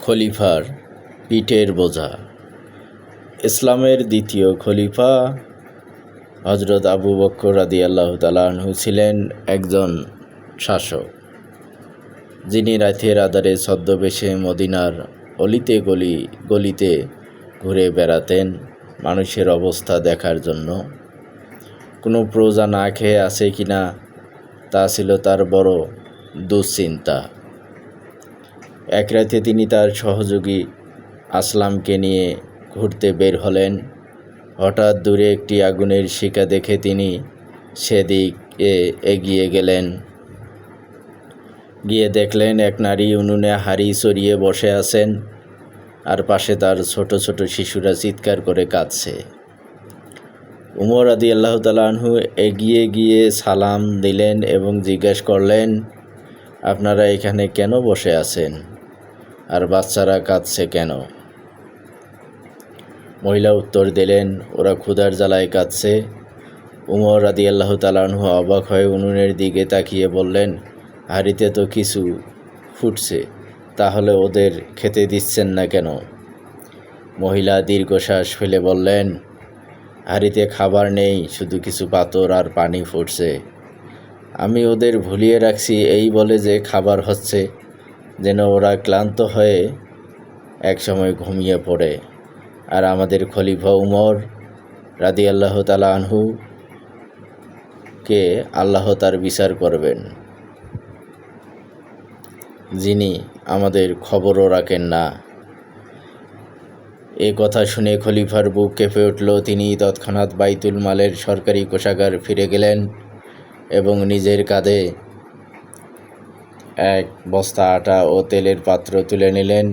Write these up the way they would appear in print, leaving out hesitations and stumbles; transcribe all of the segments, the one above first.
খলিফার পিঠের বোঝা। ইসলামের দ্বিতীয় খলিফা হযরত আবু বকর রাদিয়াল্লাহু তাআলা আনহু ছিলেন একজন শাসক, যিনি রাতের আঁধারে ছদ্মবেশে মদিনার অলিতে গলিতে ঘুরে বেড়াতেন মানুষের অবস্থা দেখার জন্য। কোনো প্রজা না খেয়ে আছে কিনা তা ছিল তার বড় দুশ্চিন্তা। এক রাতে তিনি তার সহযোগী আসলামকে নিয়ে ঘুরতে বের হলেন। হঠাৎ দূরে একটি আগুনের শিখা দেখে তিনি সেদিকে এগিয়ে গেলেন। গিয়ে দেখলেন এক নারী উনুনে হাঁড়ি চড়িয়ে বসে আছেন, আর পাশে তার ছোট ছোট শিশুরা চিৎকার করে কাঁদছে। উমর রাদিয়াল্লাহু তাআলা আনহু এগিয়ে গিয়ে সালাম দিলেন এবং জিজ্ঞেস করলেন, আপনারা এখানে কেন বসে আছেন, আর বাচ্চারা কাঁদছে কেন? মহিলা উত্তর দিলেন, ওরা ক্ষুধার জ্বালায় কাঁদছে। উমর রাদিয়াল্লাহু তাআলা আনহু অবাক হয়ে উনুনের দিকে তাকিয়ে বললেন, হাঁড়িতে তো কিছু ফুটছে, তাহলে ওদের খেতে দিচ্ছেন না কেন? মহিলা দীর্ঘশ্বাস ফেলে বললেন, হাঁড়িতে খাবার নেই, শুধু কিছু পাথর আর পানি ফুটছে। আমি ওদের ভুলিয়ে রাখছি এই বলে যে খাবার হচ্ছে, যেন ওরা ক্লান্ত হয়ে একসময় ঘুমিয়ে পড়ে, আর আমাদের খলিফা উমর রাদিয়াল্লাহু তাআলা আনহু কে আল্লাহ তার বিচার করবেন, যিনি আমাদের খবরও রাখেন না। এ কথা শুনে খলিফার বুক কেঁপে উঠল। তিনি তৎক্ষণাৎ বাইতুল মালের সরকারি কোষাগার ফিরে গেলেন এবং নিজের কাঁধে এক বস্তা আটা ও তেলের পাত্র তুলে নিলেন।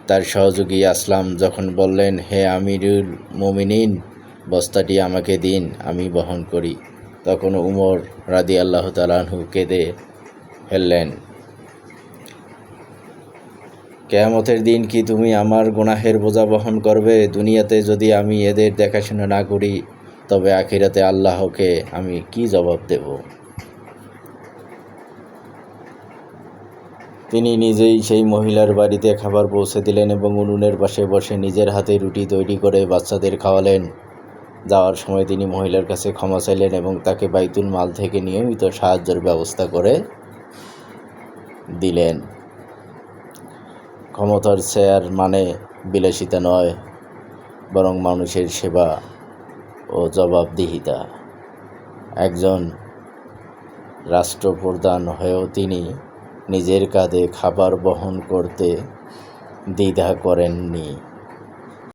তার সহযোগী আসলাম যখন বললেন, হে আমিরুল মুমিনিন, বস্তাটি আমাকে দিন, আমি বহন করি, তখন উমর রাদিয়াল্লাহু তাআলা আনহু কেঁদে ফেললেন, কিয়ামতের দিন কি তুমি আমার গুনাহের বোঝা বহন করবে? দুনিয়াতে যদি আমি এদের দেখাশোনা না করি, তবে আখিরাতে আল্লাহকে আমি কি জবাব দেব? তিনি নিজেই সেই মহিলার বাড়িতে খাবার পৌঁছে দিলেন এবং উনুনের পাশে বসে নিজের হাতে রুটি তৈরি করে বাচ্চাদের খাওয়ালেন। যাওয়ার সময় তিনি মহিলার কাছে ক্ষমা চাইলেন এবং তাকে বাইতুল মাল থেকে নিয়মিত সাহায্যের ব্যবস্থা করে দিলেন। ক্ষমতার চেয়ার মানে বিলাসিতা নয়, বরং মানুষের সেবা ও জবাবদিহিতা। একজন রাষ্ট্রপ্রধান হয়েও তিনি নিজের কাঁধে খাবার বহন করতে দ্বিধা করেননি।